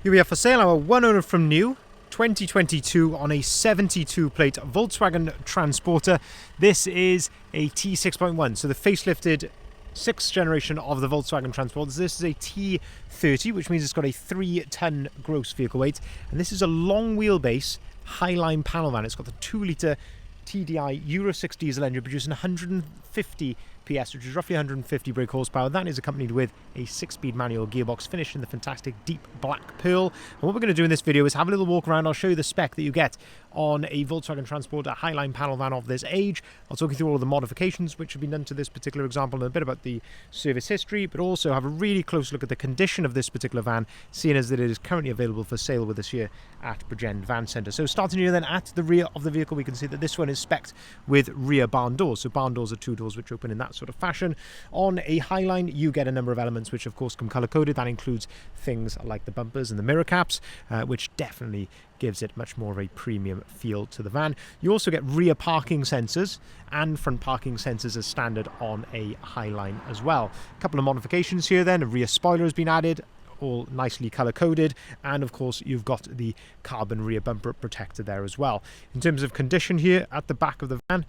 Here we have for sale our one owner from new, 2022 on a 72 plate Volkswagen Transporter. This is a T6.1, so the facelifted 6th generation of the Volkswagen Transporters. This is a T30, which means it's got a 3-ton gross vehicle weight, and this is a long wheelbase Highline panel van. It's got the 2-litre TDI Euro 6 diesel engine producing 150 PS, which is roughly 150 brake horsepower. That is accompanied with a 6-speed manual gearbox finished in the fantastic deep black pearl. And what we're going to do in this video is have a little walk around. I'll show you the spec that you get on a Volkswagen Transporter Highline panel van of this age. I'll talk you through all of the modifications which have been done to this particular example and a bit about the service history, but also have a really close look at the condition of this particular van, seeing as that it is currently available for sale with us here at Bridgend Van Centre. So starting here then at the rear of the vehicle, we can see that this one is spec'd with rear barn doors. So barn doors are 2 doors which open in that sort of fashion. On a Highline, you get a number of elements which of course come colour coded. That includes things like the bumpers and the mirror caps, which definitely gives it much more of a premium feel to the van. You also get rear parking sensors and front parking sensors as standard on a Highline as well. A couple of modifications here then. A rear spoiler has been added, all nicely color coded, and of course you've got the carbon rear bumper protector there as well. In terms of condition here at the back of the van,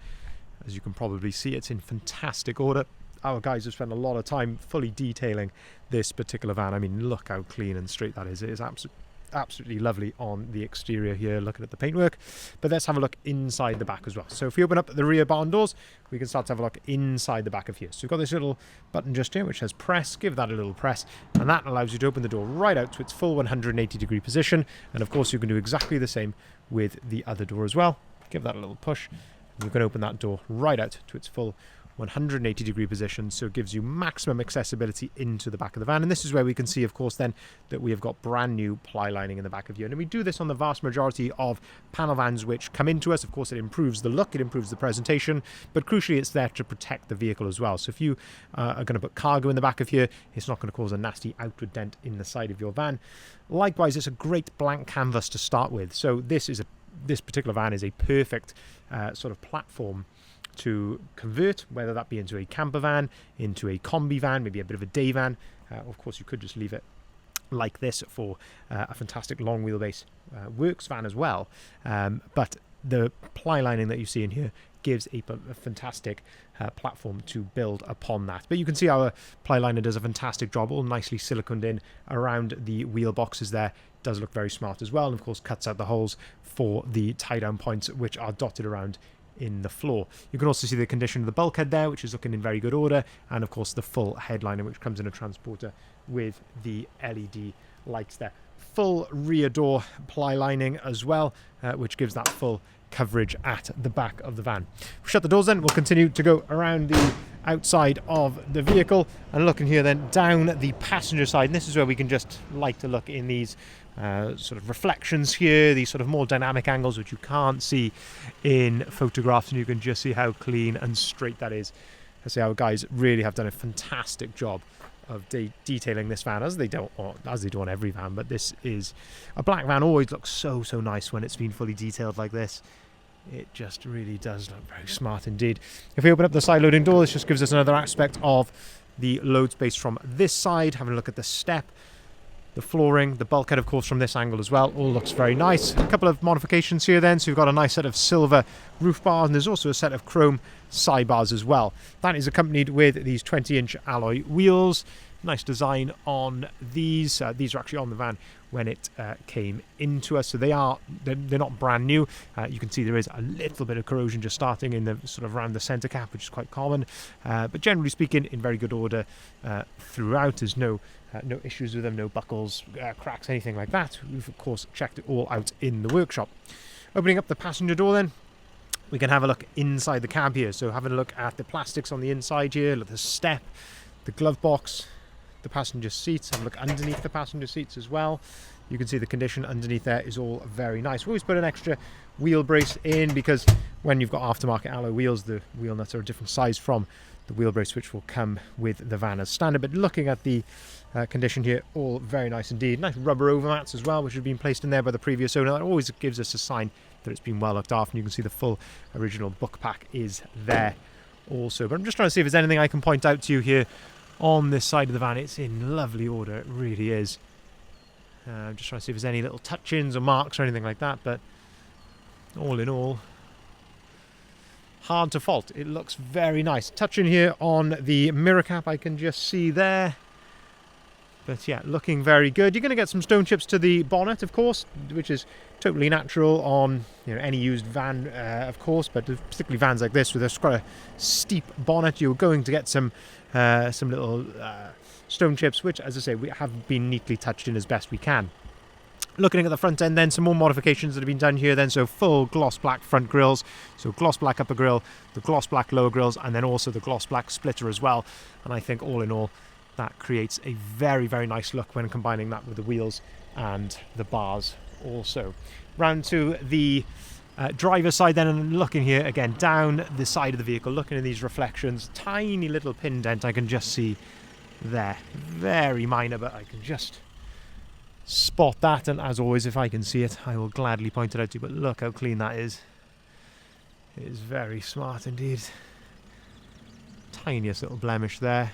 as you can probably see, it's in fantastic order. Our guys have spent a lot of time fully detailing this particular van. I mean, look how clean and straight that is. It is absolutely lovely on the exterior here, looking at the paintwork. But let's have a look inside the back as well. So if we open up the rear barn doors, we can start to have a look inside the back of here. So we've got this little button just here which says press. Give that a little press, and that allows you to open the door right out to its full 180-degree position. And of course you can do exactly the same with the other door as well. Give that a little push, and you can open that door right out to its full 180-degree position, so it gives you maximum accessibility into the back of the van. And this is where we can see, of course, then that we have got brand new ply lining in the back of you. And we do this on the vast majority of panel vans which come into us. Of course, it improves the look, it improves the presentation, but crucially it's there to protect the vehicle as well. So if you are going to put cargo in the back of here, it's not going to cause a nasty outward dent in the side of your van. Likewise, it's a great blank canvas to start with. So this particular van is a perfect sort of platform to convert, whether that be into a camper van, into a combi van, maybe a bit of a day van. Of course, you could just leave it like this for a fantastic long wheelbase works van as well. But the ply lining that you see in here gives a fantastic platform to build upon that. But you can see our ply liner does a fantastic job, all nicely siliconed in around the wheel boxes there. Does look very smart as well, and of course cuts out the holes for the tie down points which are dotted around in the floor. You can also see the condition of the bulkhead there, which is looking in very good order, and of course the full headliner which comes in a Transporter with the LED lights there. Full rear door ply lining as well, which gives that full coverage at the back of the van. Shut the doors then, we'll continue to go around the outside of the vehicle and looking here then down the passenger side, and this is where we can just like to look in these sort of reflections here, these sort of more dynamic angles which you can't see in photographs, and you can just see how clean and straight that is. I say our guys really have done a fantastic job of detailing this van, as they do on every van, but this is a black van. Always looks so nice when it's been fully detailed like this. It just really does look very smart indeed. If we open up the side loading door, this just gives us another aspect of the load space from this side. Having a look at the step, the flooring, the bulkhead of course from this angle as well, all looks very nice. A couple of modifications here then, so we've got a nice set of silver roof bars, and there's also a set of chrome side bars as well. That is accompanied with these 20-inch alloy wheels. Nice design on these. These are actually on the van when it came into us, so they're not brand new. You can see there is a little bit of corrosion just starting in the sort of around the center cap, which is quite common, but generally speaking in very good order throughout. There's no issues with them, no buckles, cracks, anything like that. We've of course checked it all out in the workshop. Opening up the passenger door then, we can have a look inside the cab here. So having a look at the plastics on the inside here, look at the step, the glove box, the passenger seats. Have a look underneath the passenger seats as well. You can see the condition underneath there is all very nice. We always put an extra wheel brace in because when you've got aftermarket alloy wheels, the wheel nuts are a different size from the wheel brace which will come with the van as standard. But looking at the condition here, all very nice indeed. Nice rubber overmats as well, which have been placed in there by the previous owner. That always gives us a sign that it's been well looked after, and you can see the full original book pack is there also. But I'm just trying to see if there's anything I can point out to you here on this side of the van. It's in lovely order, it really is. I'm just trying to see if there's any little touch-ins or marks or anything like that, but all in all, hard to fault. It looks very nice. Touch in here on the mirror cap, I can just see there. But yeah, looking very good. You're going to get some stone chips to the bonnet, of course, which is totally natural on any used van, of course, but particularly vans like this with quite a steep bonnet, you're going to get some little stone chips, which, as I say, we have been neatly touched in as best we can. Looking at the front end then, some more modifications that have been done here then. So full gloss black front grills, so gloss black upper grille, the gloss black lower grills, and then also the gloss black splitter as well. And I think all in all, that creates a very, very nice look when combining that with the wheels and the bars also. Round to the driver's side then, and looking here again down the side of the vehicle, looking at these reflections, tiny little pin dent I can just see there. Very minor, but I can just spot that, and as always, if I can see it, I will gladly point it out to you. But look how clean that is. It is very smart indeed. Tiniest little blemish there.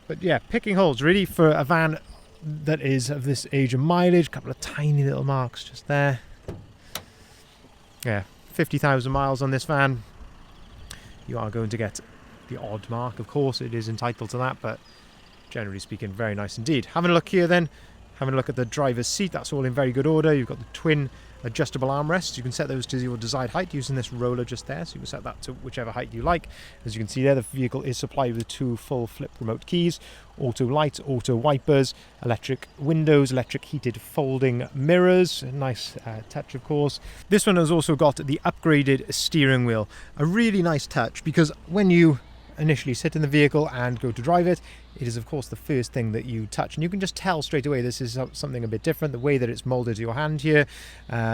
But yeah, picking holes really for a van that is of this age of mileage. A couple of tiny little marks just there. Yeah, 50,000 miles on this van. You are going to get the odd mark, of course, it is entitled to that, but generally speaking, very nice indeed. Having a look here then, having a look at the driver's seat, that's all in very good order. You've got the twin adjustable armrests. You can set those to your desired height using this roller just there, so you can set that to whichever height you like. As you can see there, the vehicle is supplied with 2 full flip remote keys, auto light, auto wipers, electric windows, electric heated folding mirrors. A nice touch, of course. This one has also got the upgraded steering wheel. A really nice touch, because when you initially sit in the vehicle and go to drive it, it is of course the first thing that you touch, and you can just tell straight away this is something a bit different. The way that it's molded to your hand here,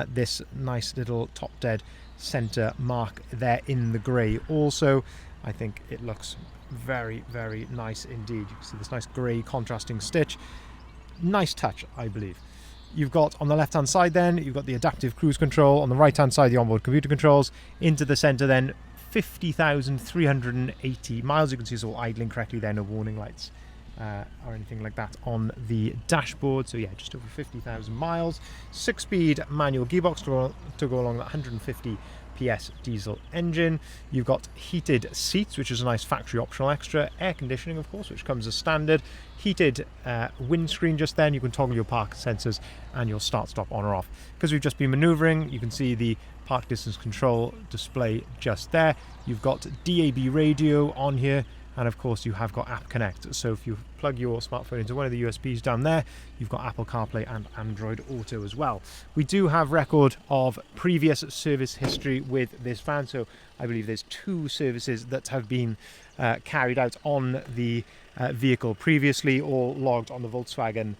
this nice little top dead center mark there in the grey also, I think it looks very, very nice indeed. You can see this nice grey contrasting stitch. Nice touch, I believe. You've got on the left hand side then, you've got the adaptive cruise control. On the right hand side, the onboard computer controls. Into the center then, 50,380 miles. You can see it's all idling correctly there, no warning lights or anything like that on the dashboard. So yeah, just over 50,000 miles. 6-speed manual gearbox to go along that 150 PS diesel engine. You've got heated seats, which is a nice factory optional extra. Air conditioning, of course, which comes as standard. Heated windscreen just then. You can toggle your park sensors and your start stop on or off. Because we've just been maneuvering, you can see the park distance control display just there. You've got DAB radio on here, and of course you have got App Connect. So if you plug your smartphone into one of the USBs down there, you've got Apple CarPlay and Android Auto as well. We do have record of previous service history with this van, so I believe there's 2 services that have been carried out on the vehicle previously, all logged on the Volkswagen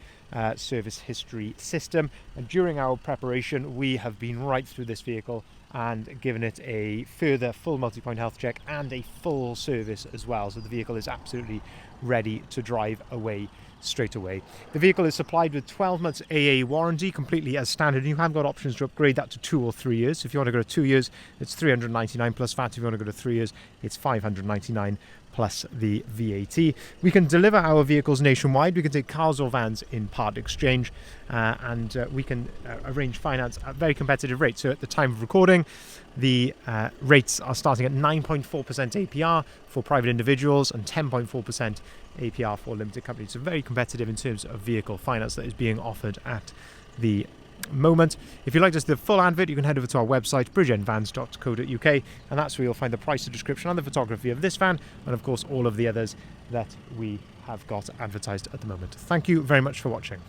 service history system. And during our preparation, we have been right through this vehicle and given it a further full multi-point health check and a full service as well. So the vehicle is absolutely ready to drive away straight away. The vehicle is supplied with 12 months AA warranty, completely as standard, and you have got options to upgrade that to 2 or 3 years. So if you want to go to 2 years, it's 399 plus VAT. If you want to go to 3 years, it's 599 plus the VAT. We can deliver our vehicles nationwide. We can take cars or vans in part exchange, and we can arrange finance at very competitive rates. So at the time of recording, the rates are starting at 9.4% APR for private individuals and 10.4% APR for limited companies. So very competitive in terms of vehicle finance that is being offered at the moment. If you'd like to see the full advert, you can head over to our website, bridgeendvans.co.uk, and that's where you'll find the price, the description and the photography of this van, and of course all of the others that we have got advertised at the moment. Thank you very much for watching.